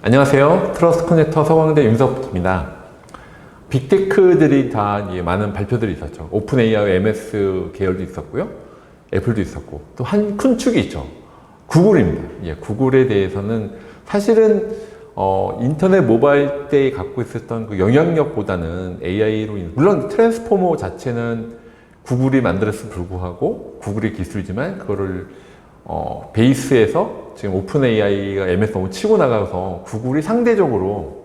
안녕하세요. 트러스트 커넥터 서광대 윤석입니다. 빅테크들이 다 많은 발표들이 있었죠. 오픈 AI, MS 계열도 있었고요. 애플도 있었고, 또 한 큰 축이 있죠. 구글입니다. 구글에 대해서는 사실은 인터넷 모바일 때 갖고 있었던 그 영향력보다는 AI로 물론 트랜스포머 자체는 구글이 만들었음에 불구하고 구글의 기술이지만 그거를 베이스에서 지금 오픈 AI가 MS 너무 치고 나가서 구글이 상대적으로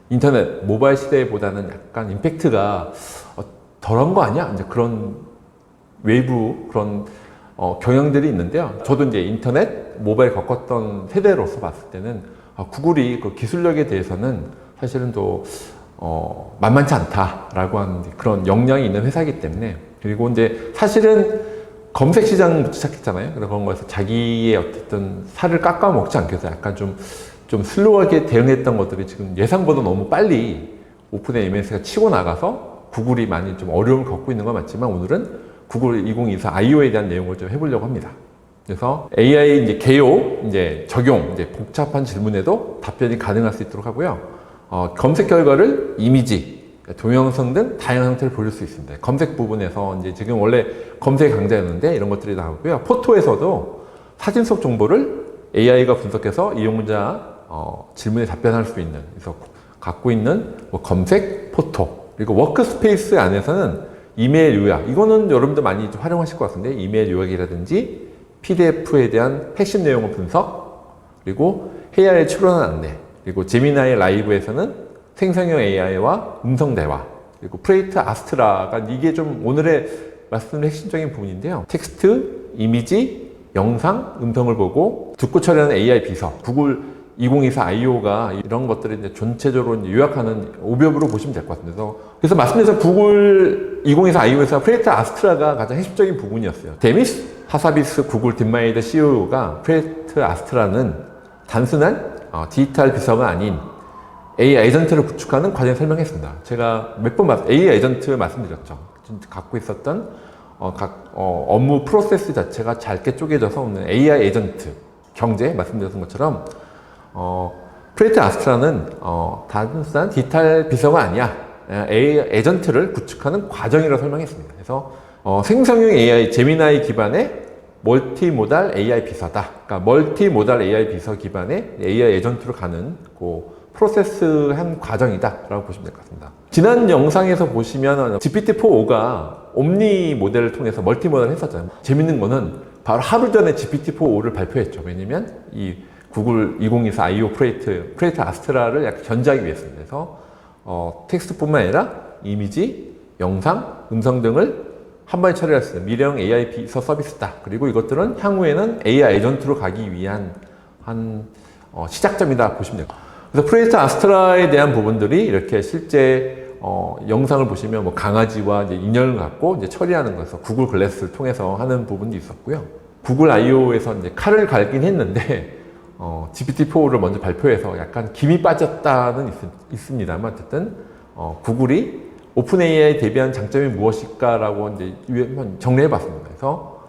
인터넷 모바일 시대보다는 약간 임팩트가 덜한 거 아니야? 이제 그런 외부 그런 경향들이 있는데요. 저도 이제 인터넷 모바일 겪었던 세대로서 봤을 때는 구글이 그 기술력에 대해서는 사실은 또 만만치 않다라고 하는 그런 역량이 있는 회사이기 때문에, 그리고 이제 사실은 검색 시장부터 시작했잖아요. 그런 거에서 자기의 어쨌든 살을 깎아 먹지 않기 위해서 약간 좀 슬로우하게 대응했던 것들이 지금 예상보다 너무 빨리 오픈 AI가 치고 나가서 구글이 많이 좀 어려움을 겪고 있는 건 맞지만, 오늘은 구글 2024 I/O에 대한 내용을 좀 해보려고 합니다. 그래서 AI 이제 개요, 이제 적용, 이제 복잡한 질문에도 답변이 가능할 수 있도록 하고요. 검색 결과를 이미지, 동영상 등 다양한 형태를 보일 수 있습니다. 검색 부분에서 이제 지금 원래 검색 강좌였는데 이런 것들이 나오고요. 포토에서도 사진 속 정보를 AI가 분석해서 이용자 질문에 답변할 수 있는, 그래서 갖고 있는 뭐 검색, 포토, 그리고 워크스페이스 안에서는 이메일 요약, 이거는 여러분들 많이 좀 활용하실 것 같은데, 이메일 요약이라든지 PDF에 대한 핵심 내용을 분석, 그리고 AI에 출연한 안내, 그리고 제미나이 라이브에서는 생성형 AI와 음성 대화, 그리고 프레이트 아스트라가 이게 좀 오늘의 말씀의 핵심적인 부분인데요. 텍스트, 이미지, 영상, 음성을 보고 듣고 처리하는 AI 비서, 구글 2024 I/O가 이런 것들을 이제 전체적으로 이제 요약하는 오벽으로 보시면 될 것 같습니다. 그래서 말씀드린 구글 2024 I/O에서 프레이트 아스트라가 가장 핵심적인 부분이었어요. 데미스 하사비스 구글 딥마인드 CEO가 프레이트 아스트라는 단순한 디지털 비서가 아닌 AI 에이전트를 구축하는 과정을 설명했습니다. 제가 몇 번 AI 에이전트 말씀드렸죠. 갖고 있었던 업무 프로세스 자체가 짧게 쪼개져서 오는 AI 에이전트 경제 말씀드렸던 것처럼 프레이트 아스트라는 단순한 디지털 비서가 아니야. AI 에이전트를 구축하는 과정이라고 설명했습니다. 그래서 생성형 AI 제미나이 기반의 멀티모달 AI 비서다. 그러니까 멀티모달 AI 비서 기반의 AI 에이전트로 가는 그 프로세스 한 과정이다 라고 보시면 될 것 같습니다. 지난 영상에서 보시면 GPT-4.5가 옴니 모델을 통해서 멀티모델을 했었잖아요. 재밌는 거는 바로 하루 전에 GPT-4.5를 발표했죠. 왜냐면 이 구글 2024 I/O 프레이트 아스트라를 약간 견제하기 위해서입니다. 그래서 텍스트뿐만 아니라 이미지, 영상, 음성 등을 한 번에 처리할 수 있는 미래형 AI 비서 서비스다. 그리고 이것들은 향후에는 AI 에이전트로 가기 위한 한 시작점이다 보시면 됩니다. 그래서 프레이트 아스트라에 대한 부분들이 이렇게 실제 영상을 보시면 뭐 강아지와 이제 인연을 갖고 이제 처리하는 것에서 구글 글래스를 통해서 하는 부분도 있었고요. 구글 I/O에서 이제 칼을 갈긴 했는데 GPT-4를 먼저 발표해서 약간 김이 빠졌다는 있습니다만, 어쨌든 구글이 오픈 AI에 대비한 장점이 무엇일까라고 이제 정리해봤습니다. 그래서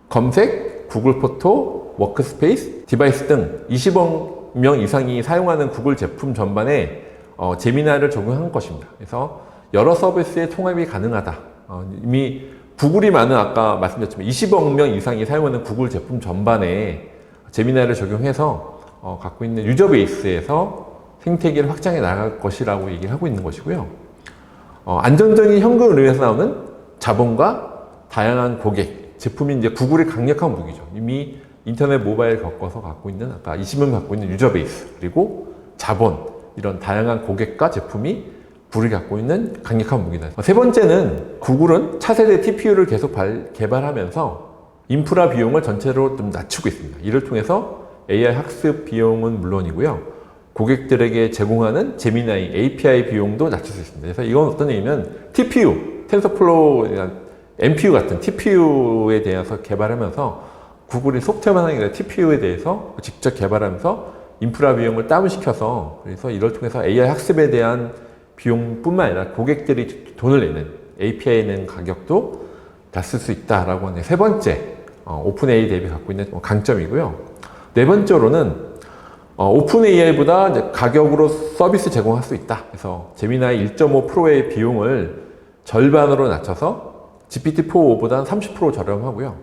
검색, 구글 포토, 워크스페이스, 디바이스 등 20억 명 이상이 사용하는 구글 제품 전반에 제미나이를 적용한 것입니다. 그래서 여러 서비스의 통합이 가능하다. 이미 구글이 많은 아까 말씀드렸지만 20억 명 이상이 사용하는 구글 제품 전반에 제미나이를 적용해서 갖고 있는 유저 베이스에서 생태계를 확장해 나갈 것이라고 얘기를 하고 있는 것이고요. 안정적인 현금 의뢰에서 나오는 자본과 다양한 고객, 제품이 이제 구글의 강력한 무기죠. 이미 인터넷 모바일 겪어서 갖고 있는 아까 20명 갖고 있는 유저 베이스, 그리고 자본, 이런 다양한 고객과 제품이 구글이 갖고 있는 강력한 무기다. 세 번째는 구글은 차세대 TPU를 계속 개발하면서 인프라 비용을 전체로 좀 낮추고 있습니다. 이를 통해서 AI 학습 비용은 물론이고요. 고객들에게 제공하는 제미나이 API 비용도 낮출 수 있습니다. 그래서 이건 어떤 얘기냐면 TPU, 텐서플로우, NPU 같은 TPU에 대해서 개발하면서 구글이 소프트웨어만 하는 게 아니라 TPU에 대해서 직접 개발하면서 인프라 비용을 다운시켜서, 그래서 이걸 통해서 AI 학습에 대한 비용뿐만 아니라 고객들이 돈을 내는 API 낸 가격도 낮출 수 있다라고 하는 세 번째 오픈 AI 대비 갖고 있는 강점이고요. 네 번째로는 오픈 AI보다 이제 가격으로 서비스 제공할 수 있다. 그래서 제미나이 1.5 프로의 비용을 절반으로 낮춰서 GPT-4보다 30% 저렴하고요.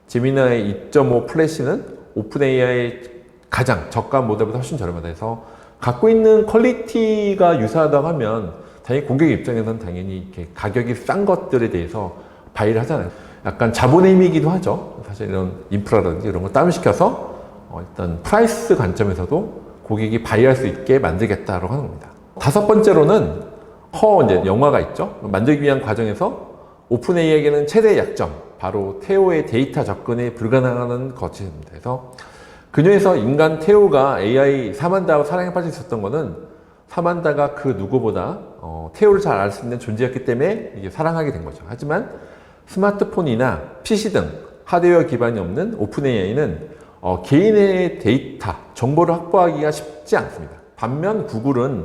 제미나이 2.5 플래시는 오픈 AI의 가장 저가 모델보다 훨씬 저렴하다 해서 갖고 있는 퀄리티가 유사하다고 하면 당연히 고객 입장에서는 당연히 이렇게 가격이 싼 것들에 대해서 바이를 하잖아요. 약간 자본의 힘이기도 하죠. 사실 이런 인프라라든지 이런 거 다운시켜서 일단 프라이스 관점에서도 고객이 바이할 수 있게 만들겠다라고 하는 겁니다. 다섯 번째로는 이제 영화가 있죠. 만들기 위한 과정에서 오픈 AI에게는 최대의 약점, 바로 테오의 데이터 접근이 불가능한 것입니다. 그래서 그녀에서 인간 테오가 AI 사만다와 사랑에 빠져 있었던 거는 사만다가 그 누구보다 테오를 잘 알 수 있는 존재였기 때문에 이게 사랑하게 된 거죠. 하지만 스마트폰이나 PC 등 하드웨어 기반이 없는 오픈 AI는 개인의 데이터, 정보를 확보하기가 쉽지 않습니다. 반면 구글은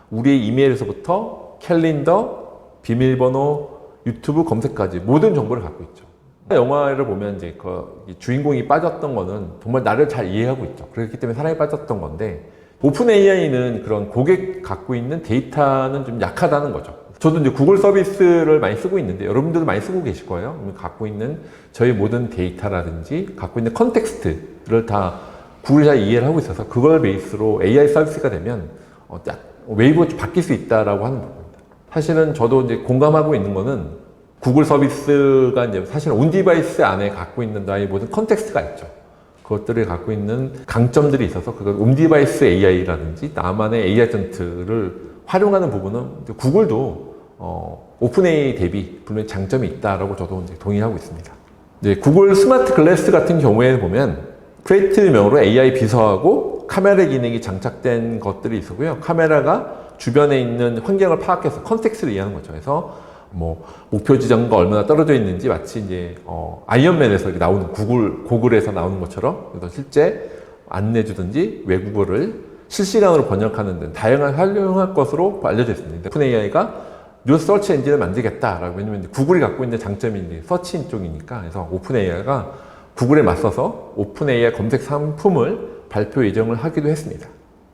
우리의 이메일에서부터 캘린더, 비밀번호, 유튜브 검색까지 모든 정보를 갖고 있죠. 영화를 보면 이제 그 주인공이 빠졌던 거는 정말 나를 잘 이해하고 있죠. 그렇기 때문에 사랑에 빠졌던 건데 오픈 AI는 그런 고객 갖고 있는 데이터는 좀 약하다는 거죠. 저도 이제 구글 서비스를 많이 쓰고 있는데 여러분들도 많이 쓰고 계실 거예요. 갖고 있는 저희 모든 데이터라든지 갖고 있는 컨텍스트를 다 구글이 잘 이해를 하고 있어서 그걸 베이스로 AI 서비스가 되면 웨이브가 바뀔 수 있다라고 하는 부분입니다. 사실은 저도 이제 공감하고 있는 거는 구글 서비스가 이제 사실 온 디바이스 안에 갖고 있는 나의 모든 컨텍스트가 있죠. 그것들을 갖고 있는 강점들이 있어서 그걸 온 디바이스 AI라든지 나만의 AI 에이전트를 활용하는 부분은 구글도 오픈 AI 대비 분명히 장점이 있다라고 저도 이제 동의하고 있습니다. 이제 구글 스마트 글래스 같은 경우에 보면 크리에이티브명으로 AI 비서하고 카메라 기능이 장착된 것들이 있고요. 카메라가 주변에 있는 환경을 파악해서 컨텍스트를 이해하는 거죠. 그래서 목표 지점과 얼마나 떨어져 있는지 마치 이제 아이언맨에서 나오는 고글에서 나오는 것처럼 그래서 실제 안내주든지 외국어를 실시간으로 번역하는 등 다양한 활용할 것으로 알려져 있습니다. 오픈 AI가 뉴 서치 엔진을 만들겠다라고. 왜냐면 구글이 갖고 있는 장점이 이제 서치 쪽이니까. 그래서 오픈 AI가 구글에 맞서서 오픈 AI 검색 상품을 발표 예정을 하기도 했습니다.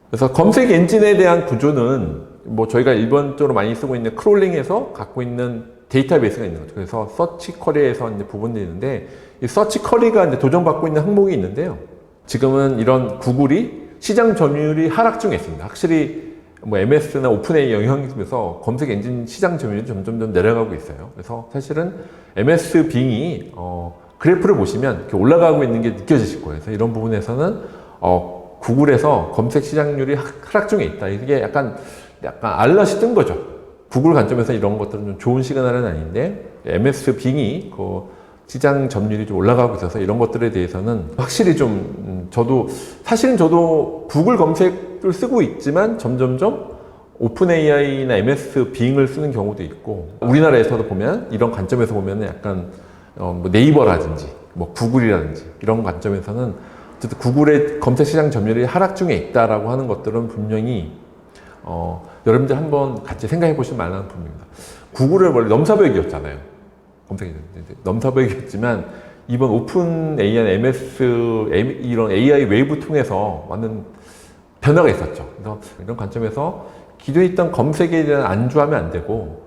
그래서 검색 엔진에 대한 구조는 저희가 일반적으로 많이 쓰고 있는 크롤링에서 갖고 있는 데이터베이스가 있는 거죠. 그래서 서치 쿼리에서 이제 부분들이 있는데 이 서치 쿼리가 이제 도전받고 있는 항목이 있는데요. 지금은 이런 구글이 시장 점유율이 하락 중에 있습니다. 확실히 MS나 오픈AI 영향이 있으면서 검색 엔진 시장 점유율이 점점 내려가고 있어요. 그래서 사실은 MS 빙이 그래프를 보시면 이렇게 올라가고 있는 게 느껴지실 거예요. 그래서 이런 부분에서는 구글에서 검색 시장률이 하락 중에 있다. 이게 약간 알럿이 뜬 거죠. 구글 관점에서 이런 것들은 좀 좋은 시그널은 아닌데 MS 빙이 시장 점유율이 좀 올라가고 있어서 이런 것들에 대해서는 확실히 사실은 저도 구글 검색을 쓰고 있지만 점점점 오픈 AI나 MS 빙을 쓰는 경우도 있고 우리나라에서도 보면 이런 관점에서 보면 약간 네이버라든지 구글이라든지 이런 관점에서는 어쨌든 구글의 검색 시장 점유율이 하락 중에 있다라고 하는 것들은 분명히 여러분들 한번 같이 생각해 보실 만한 부분입니다. 구글은 원래 넘사벽이었잖아요. 검색이 넘사벽이었지만 이번 오픈 AI나 MS 이런 AI 웨이브 통해서 많은 변화가 있었죠. 그래서 이런 관점에서 기존에 있던 검색에 대한 안주하면 안 되고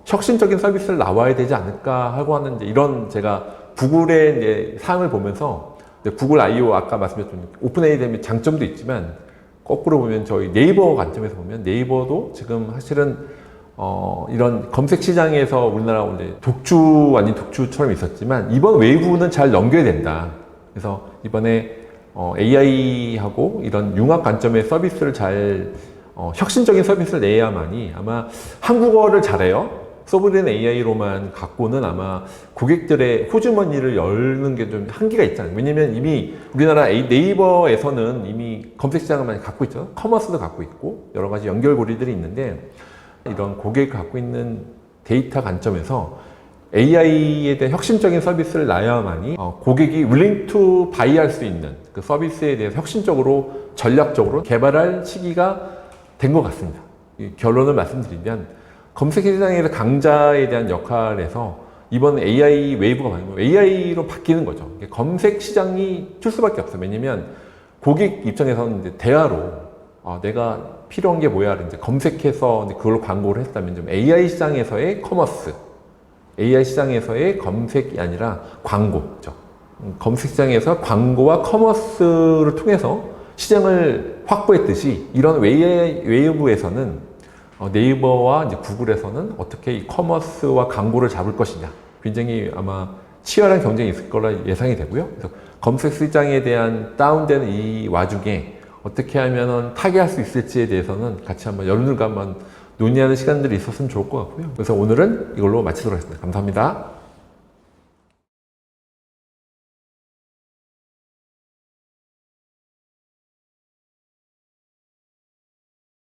혁신적인 서비스를 나와야 되지 않을까 하고 하는 이런 제가 구글의 이제 사항을 보면서 구글 I/O 아까 말씀드렸던 오픈 AI 대비 장점도 있지만 거꾸로 보면 저희 네이버 관점에서 보면 네이버도 지금 사실은 이런 검색 시장에서 우리나라 이제 독주 아닌 독주처럼 있었지만 이번 웨이브는 잘 넘겨야 된다. 그래서 이번에 AI하고 이런 융합 관점의 서비스를 잘 혁신적인 서비스를 내야만이 아마 한국어를 잘해요. 소브린 AI로만 갖고는 아마 고객들의 호주머니를 열는 게 좀 한계가 있잖아요. 왜냐면 이미 우리나라 네이버에서는 이미 검색 시장을 많이 갖고 있죠. 커머스도 갖고 있고 여러 가지 연결고리들이 있는데 이런 고객이 갖고 있는 데이터 관점에서 AI에 대한 혁신적인 서비스를 놔야만이 고객이 willing to buy 할 수 있는 그 서비스에 대해서 혁신적으로 전략적으로 개발할 시기가 된 것 같습니다. 결론을 말씀드리면 검색 시장에서 강자에 대한 역할에서 이번 AI 웨이브가 AI로 바뀌는 거죠. 검색 시장이 튈 수밖에 없어요. 왜냐면 고객 입장에서는 이제 대화로 내가 필요한 게 뭐야 이제 검색해서 이제 그걸로 광고를 했다면 좀 AI 시장에서의 커머스, AI 시장에서의 검색이 아니라 광고죠. 검색 시장에서 광고와 커머스를 통해서 시장을 확보했듯이 이런 웨이브에서는 네이버와 이제 구글에서는 어떻게 이 커머스와 광고를 잡을 것이냐 굉장히 아마 치열한 경쟁이 있을 거라 예상이 되고요. 그래서 검색 시장에 대한 다운되는 이 와중에 어떻게 하면 타개할 수 있을지에 대해서는 같이 한번 여러분들과 한번 논의하는 시간들이 있었으면 좋을 것 같고요. 그래서 오늘은 이걸로 마치도록 하겠습니다. 감사합니다.